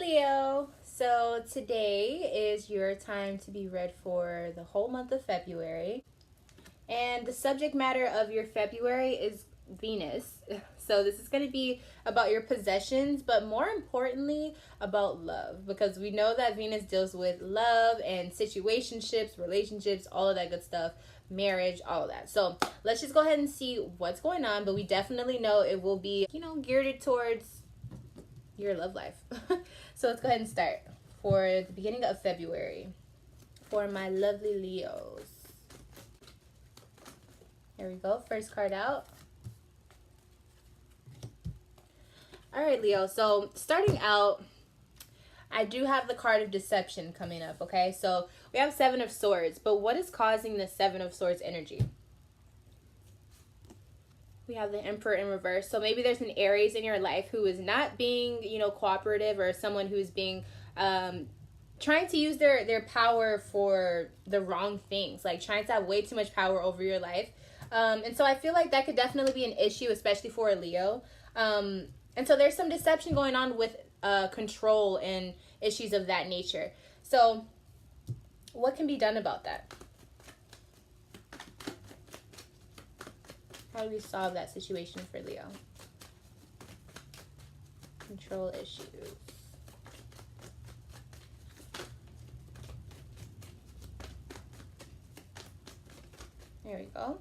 Leo. So today is your time to be read for the whole month of February. And the subject matter of your February is Venus. So this is going to be about your possessions, but more importantly, about love. Because we know that Venus deals with love and situationships, relationships, all of that good stuff, marriage, all of that. So let's just go ahead and see what's going on. But we definitely know it will be, geared towards your love life. So let's go ahead and start for the beginning of February for my lovely Leos. There we go. First card out. All right, Leo. So starting out, I do have the card of deception coming up, okay? So we have Seven of Swords, but what is causing the Seven of Swords energy? We have the Emperor in reverse. So maybe there's an Aries in your life who is not being, cooperative, or someone who's being trying to use their power for the wrong things, like trying to have way too much power over your life. And so I feel like that could definitely be an issue, especially for a Leo. And so there's some deception going on with control and issues of that nature. So what can be done about that? How do we solve that situation for Leo? Control issues. There we go.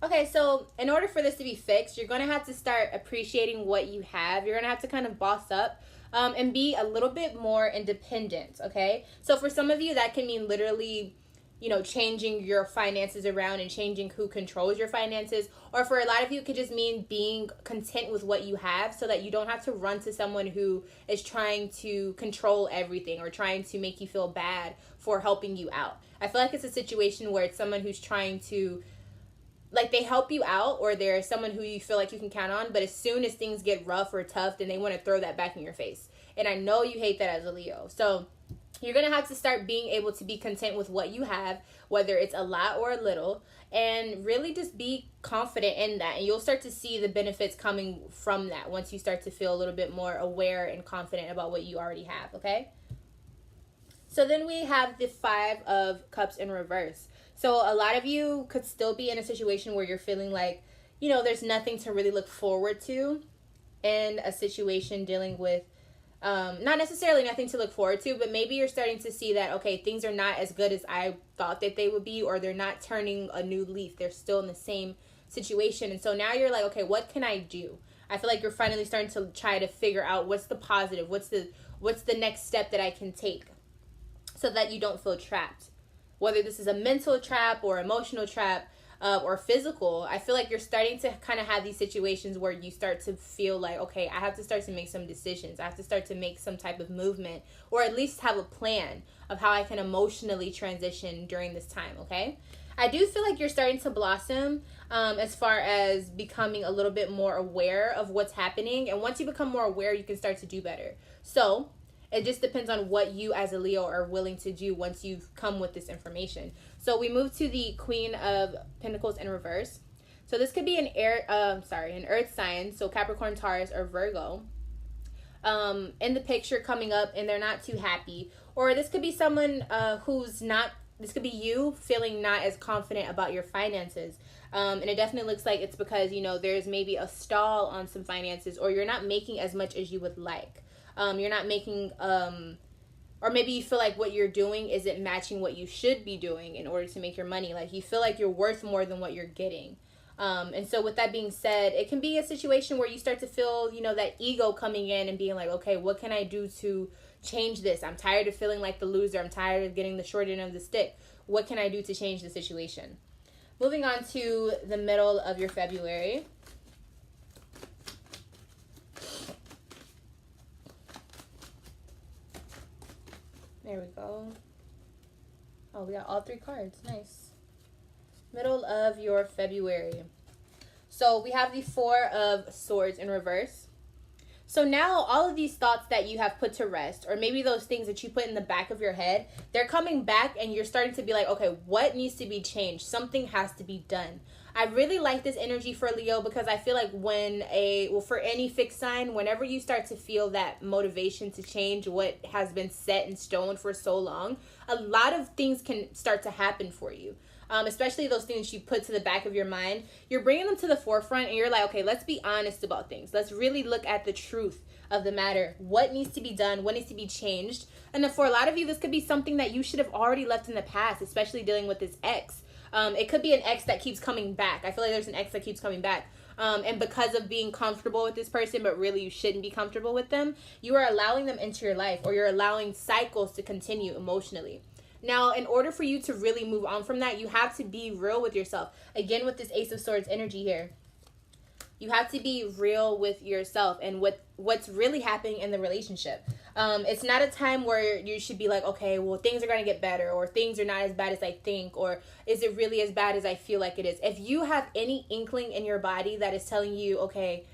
Okay, so in order for this to be fixed, you're going to have to start appreciating what you have. You're going to have to kind of boss up and be a little bit more independent, okay? So for some of you, that can mean literally, changing your finances around and changing who controls your finances. Or for a lot of you, it could just mean being content with what you have so that you don't have to run to someone who is trying to control everything or trying to make you feel bad for helping you out. I feel like it's a situation where it's someone who's trying to, they help you out, or they're someone who you feel like you can count on, but as soon as things get rough or tough, then they want to throw that back in your face. And I know you hate that as a Leo. So you're going to have to start being able to be content with what you have, whether it's a lot or a little, and really just be confident in that. And you'll start to see the benefits coming from that once you start to feel a little bit more aware and confident about what you already have, okay? So then we have the Five of Cups in reverse. So a lot of you could still be in a situation where you're feeling like, there's nothing to really look forward to in a situation dealing with, not necessarily nothing to look forward to, but maybe you're starting to see that, okay, things are not as good as I thought that they would be, or they're not turning a new leaf. They're still in the same situation. And so now you're like, okay, what can I do? I feel like you're finally starting to try to figure out what's the positive, what's the next step that I can take so that you don't feel trapped. Whether this is a mental trap or emotional trap or physical, I feel like you're starting to kind of have these situations where you start to feel like, okay, I have to start to make some decisions. I have to start to make some type of movement, or at least have a plan of how I can emotionally transition during this time, okay? I do feel like you're starting to blossom as far as becoming a little bit more aware of what's happening. And once you become more aware, you can start to do better. So it just depends on what you as a Leo are willing to do once you've come with this information. So we move to the Queen of Pentacles in reverse. So this could be an earth sign, so Capricorn, Taurus, or Virgo, in the picture coming up, and they're not too happy. Or this could be someone this could be you feeling not as confident about your finances. And it definitely looks like it's because, there's maybe a stall on some finances, or you're not making as much as you would like. You're not making, or maybe you feel like what you're doing isn't matching what you should be doing in order to make your money. Like, you feel like you're worth more than what you're getting. And so with that being said, it can be a situation where you start to feel, that ego coming in and being like, okay, what can I do to change this? I'm tired of feeling like the loser. I'm tired of getting the short end of the stick. What can I do to change the situation? Moving on to the middle of your February. There we go. Oh, we got all three cards. Nice. Middle of your February. So we have the Four of Swords in reverse. So now all of these thoughts that you have put to rest, or maybe those things that you put in the back of your head, they're coming back, and you're starting to be like, okay, what needs to be changed? Something has to be done. I really like this energy for Leo because I feel like for any fixed sign, whenever you start to feel that motivation to change what has been set in stone for so long, a lot of things can start to happen for you. Especially those things you put to the back of your mind. You're bringing them to the forefront and you're like, okay, let's be honest about things. Let's really look at the truth of the matter. What needs to be done? What needs to be changed? And then for a lot of you, this could be something that you should have already left in the past, especially dealing with this ex. It could be an ex that keeps coming back. I feel like there's an ex that keeps coming back. And because of being comfortable with this person, but really you shouldn't be comfortable with them, you are allowing them into your life, or you're allowing cycles to continue emotionally. Now, in order for you to really move on from that, you have to be real with yourself. Again, with this Ace of Swords energy here, you have to be real with yourself and what's really happening in the relationship. It's not a time where you should be like, okay, well, things are going to get better, or things are not as bad as I think, or is it really as bad as I feel like it is? If you have any inkling in your body that is telling you, okay,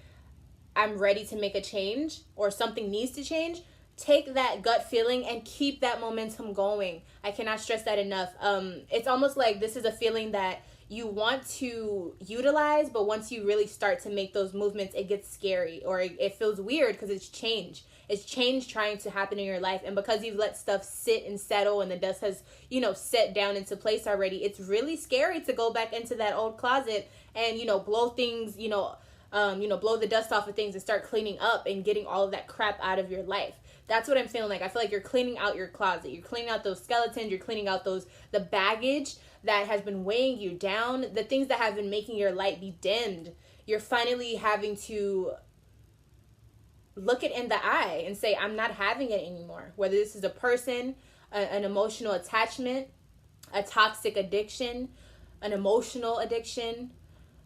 I'm ready to make a change, or something needs to change, take that gut feeling and keep that momentum going. I cannot stress that enough. It's almost like this is a feeling that you want to utilize, but once you really start to make those movements, it gets scary, or it feels weird because it's change. It's change trying to happen in your life. And because you've let stuff sit and settle and the dust has, set down into place already, it's really scary to go back into that old closet and, blow things, blow the dust off of things and start cleaning up and getting all of that crap out of your life. That's what I'm feeling like. I feel like you're cleaning out your closet. You're cleaning out those skeletons. You're cleaning out the baggage that has been weighing you down, the things that have been making your light be dimmed. You're finally having to look it in the eye and say, I'm not having it anymore. Whether this is a person, an emotional attachment, a toxic addiction, an emotional addiction,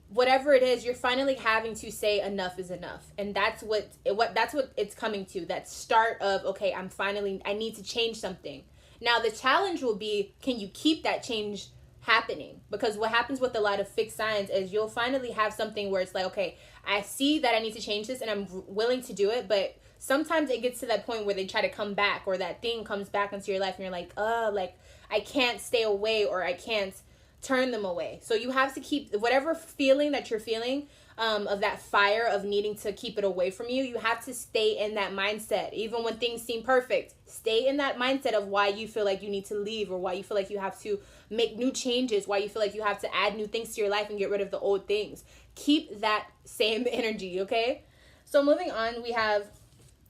whatever it is, you're finally having to say enough is enough. And that's what it's coming to. That start of, okay, I need to change something. Now the challenge will be, can you keep that change happening? Because what happens with a lot of fixed signs is you'll finally have something where it's like, okay, I see that I need to change this and I'm willing to do it, but sometimes it gets to that point where they try to come back, or that thing comes back into your life and you're like, I can't stay away, or I can't turn them away. So you have to keep whatever feeling that you're feeling, of that fire of needing to keep it away from you. You have to stay in that mindset. Even when things seem perfect, stay in that mindset of why you feel like you need to leave, or why you feel like you have to make new changes, why you feel like you have to add new things to your life and get rid of the old things. Keep that same energy, okay? So moving on, we have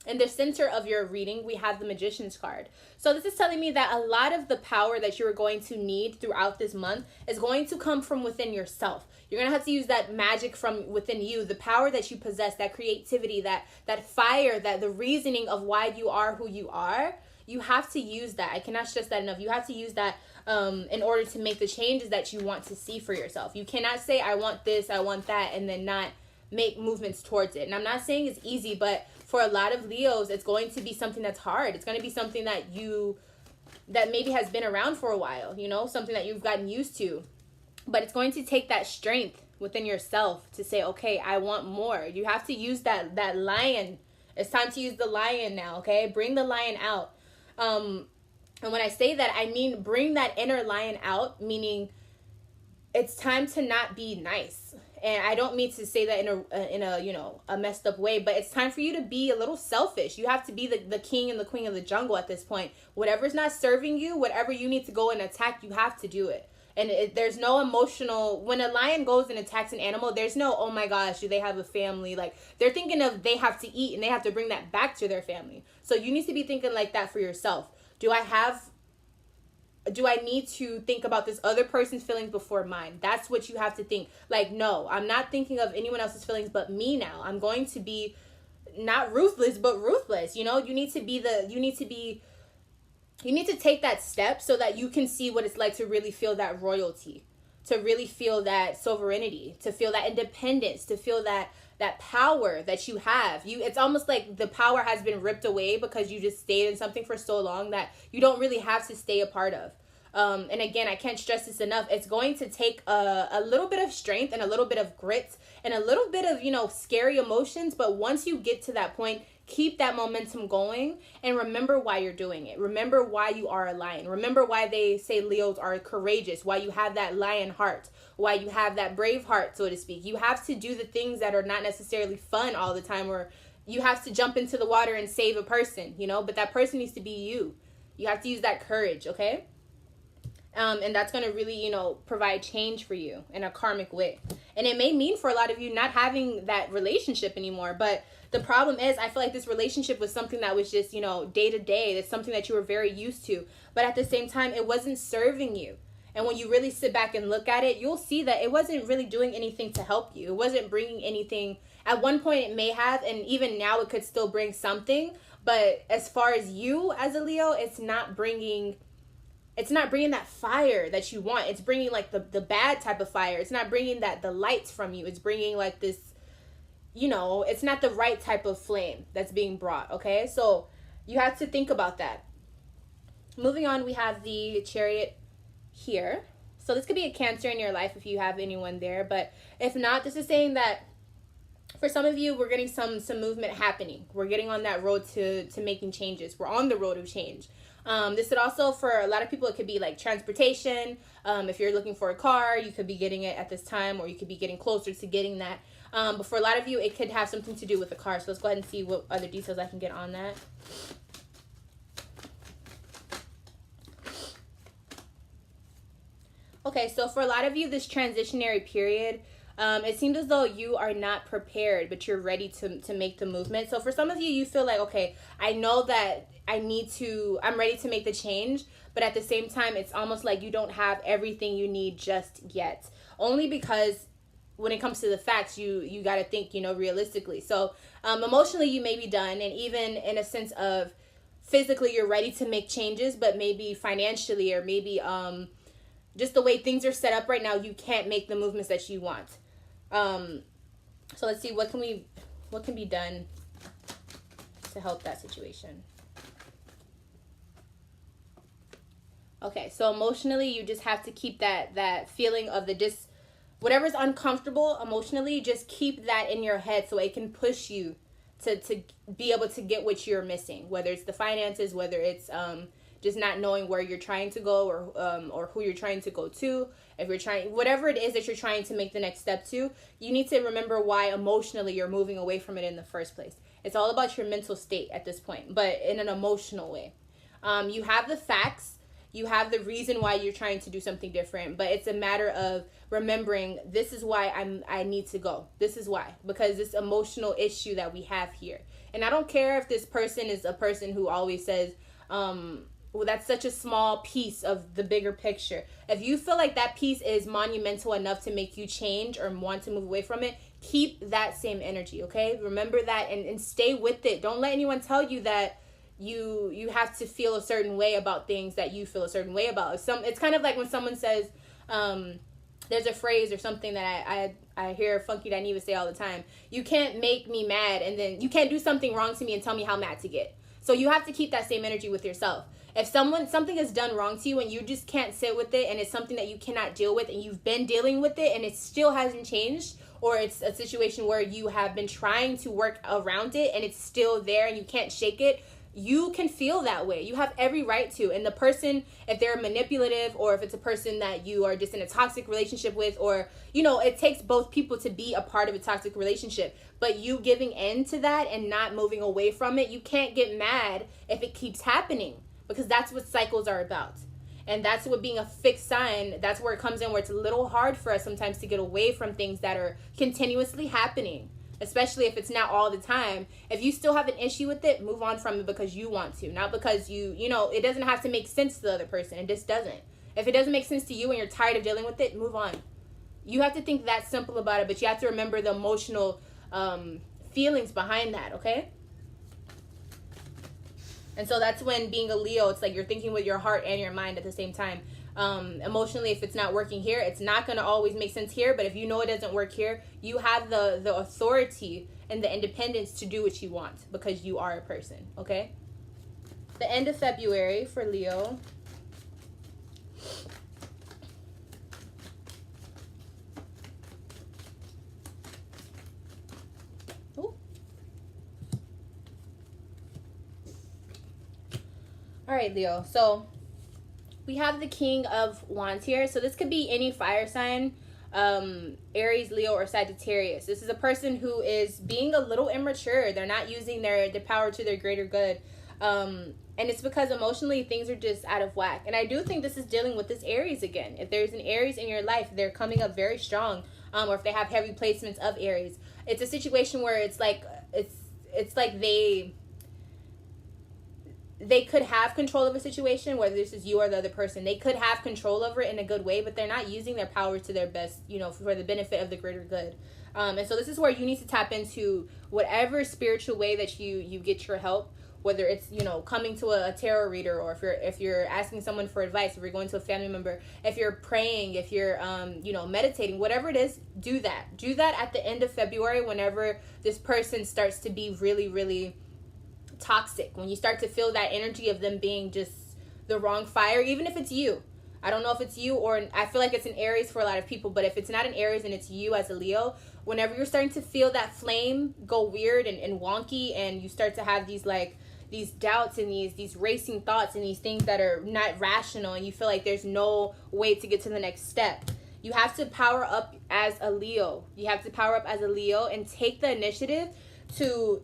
in the center of your reading, we have the Magician's card. So this is telling me that a lot of the power that you are going to need throughout this month is going to come from within yourself. You're going to have to use that magic from within you, the power that you possess, that creativity, that fire, that the reasoning of why you are who you are. You have to use that. I cannot stress that enough. You have to use that in order to make the changes that you want to see for yourself. You cannot say, I want this, I want that, and then not make movements towards it. And I'm not saying it's easy, but for a lot of Leos, it's going to be something that's hard. It's going to be something that maybe has been around for a while, something that you've gotten used to. But it's going to take that strength within yourself to say, okay, I want more. You have to use that lion. It's time to use the lion now, okay? Bring the lion out. And when I say that, I mean bring that inner lion out, meaning it's time to not be nice. And I don't mean to say that in a messed up way, but it's time for you to be a little selfish. You have to be the king and the queen of the jungle at this point. Whatever's not serving you, whatever you need to go and attack, you have to do it. And there's no emotional, when a lion goes and attacks an animal, there's no, oh my gosh, do they have a family? Like, they're thinking of they have to eat and they have to bring that back to their family. So you need to be thinking like that for yourself. Do I need to think about this other person's feelings before mine? That's what you have to think. Like, no, I'm not thinking of anyone else's feelings but me now. I'm going to be not ruthless, but ruthless. You need to take that step so that you can see what it's like to really feel that royalty, to really feel that sovereignty, to feel that independence, to feel that power that you have. It's almost like the power has been ripped away because you just stayed in something for so long that you don't really have to stay a part of. And again, I can't stress this enough. It's going to take a little bit of strength and a little bit of grit and a little bit of, scary emotions. But once you get to that point, keep that momentum going and remember why you're doing it. Remember why you are a lion. Remember why they say Leos are courageous, why you have that lion heart, why you have that brave heart, so to speak. You have to do the things that are not necessarily fun all the time, or you have to jump into the water and save a person, you know, but that person needs to be you. You have to use that courage, okay? And that's going to really, you know, provide change for you in a karmic way. And it may mean for a lot of you not having that relationship anymore. But the problem is, I feel like this relationship was something that was just, you know, day to day. It's something that you were very used to. But at the same time, it wasn't serving you. And when you really sit back and look at it, you'll see that it wasn't really doing anything to help you. It wasn't bringing anything. At one point, it may have, and even now it could still bring something. But as far as you as a Leo, it's not bringing that fire that you want. It's bringing like the bad type of fire. It's not bringing the lights from you. It's bringing like this, you know, it's not the right type of flame that's being brought, okay? So you have to think about that. Moving on, we have the Chariot here. So this could be a Cancer in your life if you have anyone there. But if not, this is saying that for some of you, we're getting some movement happening. We're getting on that road to making changes. We're on the road of change. This could also, for a lot of people, it could be like transportation. If you're looking for a car, you could be getting it at this time, or you could be getting closer to getting that. But for a lot of you, it could have something to do with the car. So let's go ahead and see what other details I can get on that. Okay, so for a lot of you, this transitionary period, it seems as though you are not prepared, but you're ready to make the movement. So for some of you, you feel like, okay, I know that I'm ready to make the change, but at the same time, it's almost like you don't have everything you need just yet. Only because when it comes to the facts, you got to think, you know, realistically. So emotionally, you may be done, and even in a sense of physically, you're ready to make changes, but maybe financially, or maybe just the way things are set up right now, you can't make the movements that you want. So let's see, what can be done to help that situation. Okay, so emotionally, you just have to keep that feeling of whatever's uncomfortable emotionally, just keep that in your head so it can push you to be able to get what you're missing, whether it's the finances, whether it's just not knowing where you're trying to go, or who you're trying to go to. If you're trying, whatever it is that you're trying to make the next step to, you need to remember why emotionally you're moving away from it in the first place. It's all about your mental state at this point, but in an emotional way. You have the facts, you have the reason why you're trying to do something different, but it's a matter of remembering, this is why I need to go. This is why, because this emotional issue that we have here. And I don't care if this person is a person who always says, well, that's such a small piece of the bigger picture. If you feel like that piece is monumental enough to make you change or want to move away from it, keep that same energy, okay? Remember that and stay with it. Don't let anyone tell you that you have to feel a certain way about things that you feel a certain way about. It's kind of like when someone says, there's a phrase or something that I hear Funky Dineva say all the time. You can't make me mad, and then you can't do something wrong to me and tell me how mad to get. So you have to keep that same energy with yourself. If something is done wrong to you and you just can't sit with it, and it's something that you cannot deal with, and you've been dealing with it and it still hasn't changed, or it's a situation where you have been trying to work around it and it's still there and you can't shake it, you can feel that way. You have every right to. And the person, if they're manipulative, or if it's a person that you are just in a toxic relationship with, or, you know, it takes both people to be a part of a toxic relationship. But you giving in to that and not moving away from it, you can't get mad if it keeps happening, because that's what cycles are about. And that's what being a fixed sign, that's where it comes in, where it's a little hard for us sometimes to get away from things that are continuously happening. Especially if it's not all the time. If you still have an issue with it, move on from it because you want to. Not because you know, it doesn't have to make sense to the other person. It just doesn't. If it doesn't make sense to you and you're tired of dealing with it, move on. You have to think that simple about it, but you have to remember the emotional feelings behind that, okay? And so that's when being a Leo, it's like you're thinking with your heart and your mind at the same time. Emotionally, if it's not working here, it's not going to always make sense here, but if you know it doesn't work here, you have the authority and the independence to do what you want, because you are a person, okay? The end of February for Leo. Ooh. All right, Leo. So we have the King of Wands here. So this could be any fire sign, Aries, Leo, or Sagittarius. This is a person who is being a little immature. They're not using their power to their greater good. And it's because emotionally things are just out of whack. And I do think this is dealing with this Aries again. If there's an Aries in your life, they're coming up very strong. Or if they have heavy placements of Aries, it's a situation where it's like they could have control of a situation, whether this is you or the other person. They could have control over it in a good way, but they're not using their power to their best, for the benefit of the greater good. And so this is where you need to tap into whatever spiritual way that you get your help, whether it's, coming to a tarot reader, or if you're asking someone for advice, if you're going to a family member, if you're praying, if you're, meditating, whatever it is, do that. Do that at the end of February, whenever this person starts to be really, really toxic, when you start to feel that energy of them being just the wrong fire, even if it's you. I don't know if it's you, or I feel like it's an Aries for a lot of people, but if it's not an Aries and it's you as a Leo, whenever you're starting to feel that flame go weird and wonky, and you start to have these doubts and these racing thoughts and these things that are not rational, and you feel like there's no way to get to the next step, you have to power up as a Leo. You have to power up as a Leo and take the initiative to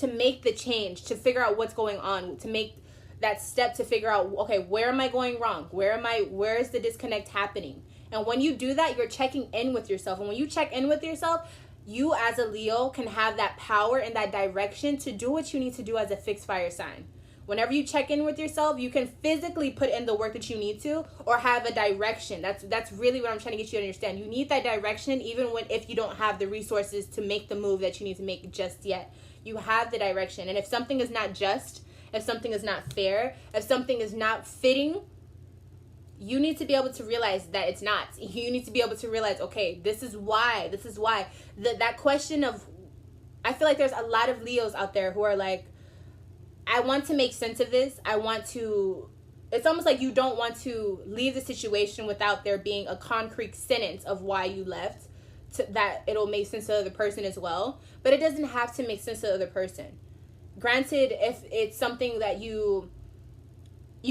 make the change, to figure out what's going on, to make that step to figure out, okay, where am I going wrong? Where is the disconnect happening? And when you do that, you're checking in with yourself. And when you check in with yourself, you as a Leo can have that power and that direction to do what you need to do as a fixed fire sign. Whenever you check in with yourself, you can physically put in the work that you need to, or have a direction. That's really what I'm trying to get you to understand. You need that direction, even if you don't have the resources to make the move that you need to make just yet. You have the direction. And if something is not just, if something is not fair, if something is not fitting, you need to be able to realize that it's not. You need to be able to realize, okay, this is why. That question of, I feel like there's a lot of Leos out there who are like, I want to make sense of this. It's almost like you don't want to leave the situation without there being a concrete sentence of why you left, that it'll make sense to the other person as well. But it doesn't have to make sense to the other person. Granted, if it's something that you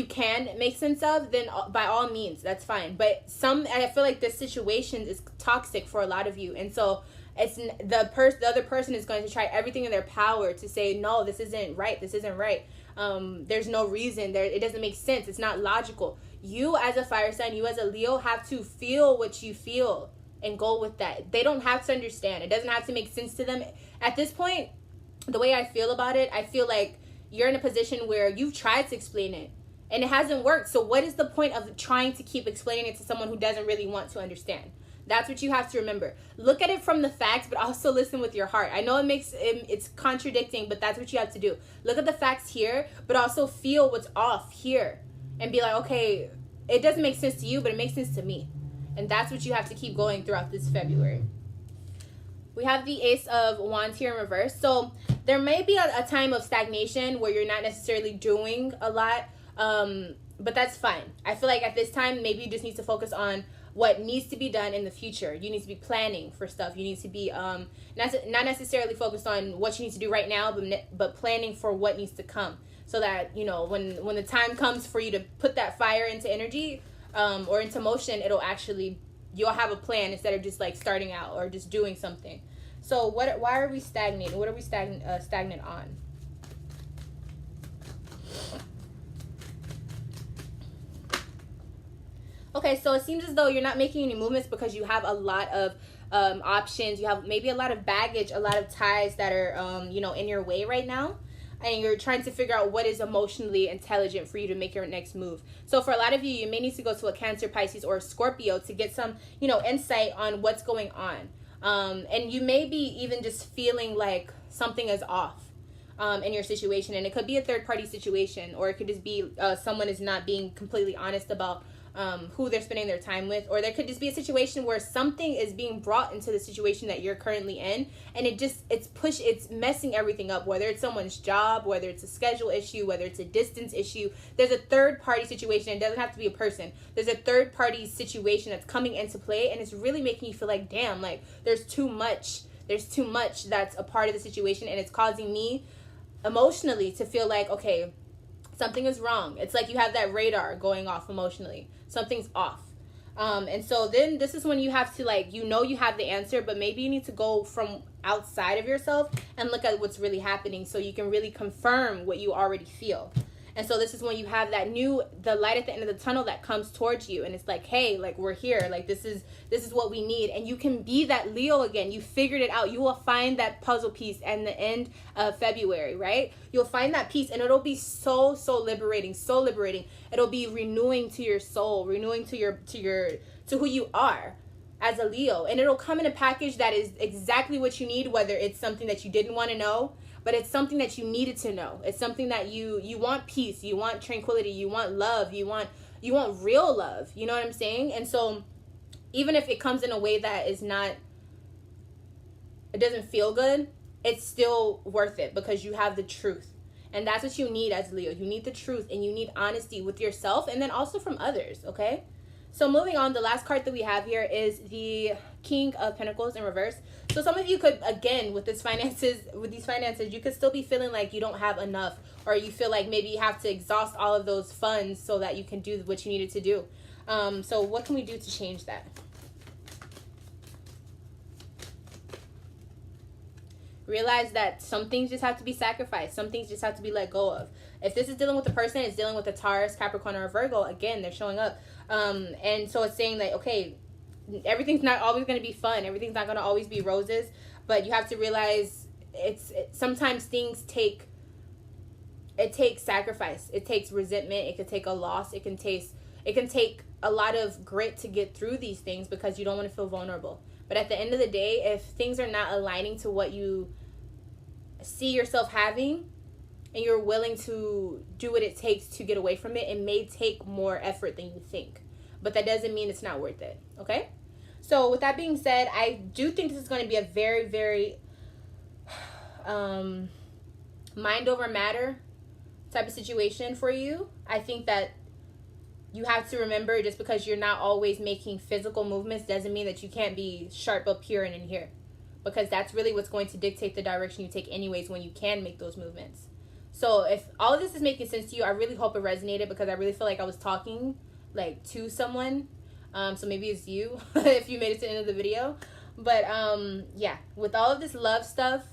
can make sense of, then by all means, that's fine. But I feel like this situation is toxic for a lot of you. And so it's the other person is going to try everything in their power to say, no, this isn't right. There's no reason there. It doesn't make sense. It's not logical. You as a fire sign, you as a Leo, have to feel what you feel and go with that. They don't have to understand. It doesn't have to make sense to them. At this point, the way I feel about it, I feel like you're in a position where you've tried to explain it and it hasn't worked. So what is the point of trying to keep explaining it to someone who doesn't really want to understand? That's what you have to remember. Look at it from the facts, but also listen with your heart. I know it's contradicting, but that's what you have to do. Look at the facts here, but also feel what's off here and be like, okay, it doesn't make sense to you, but it makes sense to me. And that's what you have to keep going throughout this February. We have the Ace of Wands here in reverse. So there may be a time of stagnation where you're not necessarily doing a lot, but that's fine. I feel like at this time, maybe you just need to focus on what needs to be done in the future. You need to be planning for stuff. You need to be not necessarily focused on what you need to do right now, but planning for what needs to come. So that, when the time comes for you to put that fire into energy, or into motion, you'll have a plan instead of just like starting out or just doing something. So why are we stagnating? What are we stagnant on? Okay, so it seems as though you're not making any movements because you have a lot of options. You have maybe a lot of baggage, a lot of ties that are in your way right now. And you're trying to figure out what is emotionally intelligent for you to make your next move. So for a lot of you, you may need to go to a Cancer, Pisces, or a Scorpio to get some, insight on what's going on. And you may be even just feeling like something is off in your situation. And it could be a third-party situation, or it could just be someone is not being completely honest about who they're spending their time with, or there could just be a situation where something is being brought into the situation that you're currently in, and it's messing everything up, whether it's someone's job, whether it's a schedule issue, whether it's a distance issue. There's a third party situation. It doesn't have to be a person. There's a third party situation that's coming into play, and it's really making you feel like, damn, like there's too much that's a part of the situation, and it's causing me emotionally to feel like, okay, Something is wrong. It's like you have that radar going off emotionally. Something's off. And so then this is when you have to, like, you know, you have the answer, but maybe you need to go from outside of yourself and look at what's really happening so you can really confirm what you already feel. And so this is when you have the light at the end of the tunnel that comes towards you, and it's like, hey, like, we're here, like, this is what we need. And you can be that Leo again. You figured it out. You will find that puzzle piece at the end of February, right? You'll find that piece, and it'll be so liberating, so liberating. It'll be renewing to your soul, renewing to who you are as a Leo. And it'll come in a package that is exactly what you need, whether it's something that you didn't want to know, but it's something that you needed to know. It's something that you want peace, you want tranquility, you want love, you want real love. You know what I'm saying? And so even if it comes in a way that is not, it doesn't feel good, it's still worth it because you have the truth. And that's what you need as Leo. You need the truth, and you need honesty with yourself and then also from others, okay? So moving on, the last card that we have here is the King of Pentacles in reverse. So some of you could, again, with these finances, you could still be feeling like you don't have enough, or you feel like maybe you have to exhaust all of those funds so that you can do what you needed to do. So what can we do to change that? Realize that some things just have to be sacrificed. Some things just have to be let go of. If this is dealing with a person, it's dealing with a Taurus, Capricorn, or a Virgo. Again, they're showing up. And so it's saying that, okay, everything's not always going to be fun. Everything's not going to always be roses. But you have to realize sometimes things takes sacrifice. It takes resentment. It could take a loss. It can take a lot of grit to get through these things because you don't want to feel vulnerable. But at the end of the day, if things are not aligning to what you see yourself having, and you're willing to do what it takes to get away from it, it may take more effort than you think. But that doesn't mean it's not worth it, okay? So with that being said, I do think this is going to be a very, very mind over matter type of situation for you. I think that you have to remember, just because you're not always making physical movements doesn't mean that you can't be sharp up here and in here, because that's really what's going to dictate the direction you take anyways when you can make those movements. So if all of this is making sense to you, I really hope it resonated, because I really feel like I was talking like to someone. So maybe it's you if you made it to the end of the video. But yeah, with all of this love stuff,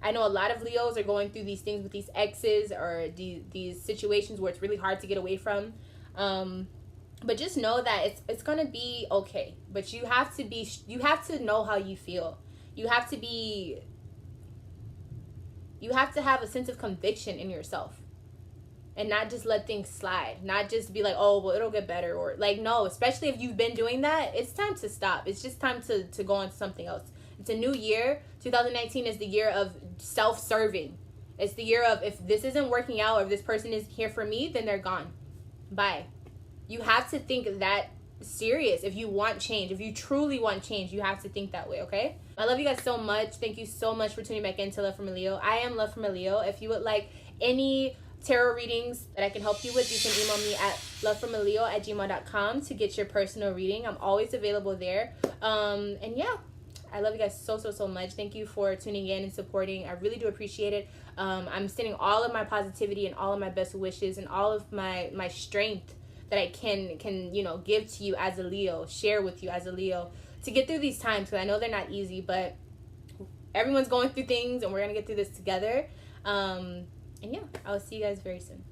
I know a lot of Leos are going through these things with these exes or these situations where it's really hard to get away from. But just know that it's gonna be okay. But you have to know how you feel. You have to have a sense of conviction in yourself, and not just let things slide. Not just be like, oh, well, it'll get better, or like, no. Especially if you've been doing that, it's time to stop. It's just time to go on to something else. It's a new year. 2019 is the year of self-serving. It's the year of, if this isn't working out, or if this person isn't here for me, then they're gone. Bye. You have to think that serious. If you want change, if you truly want change, you have to think that way, okay? I love you guys so much. Thank you so much for tuning back into Love from a Leo. I am Love from a Leo. If you would like any tarot readings that I can help you with, you can email me at lovefromaleo@gmail.com to get your personal reading. I'm always available there. And yeah, I love you guys so much. Thank you for tuning in and supporting. I really do appreciate it. I'm sending all of my positivity and all of my best wishes and all of my strength that I can give to you as a Leo, share with you as a Leo, to get through these times, because I know they're not easy, but everyone's going through things, and we're gonna get through this together. And yeah, I'll see you guys very soon.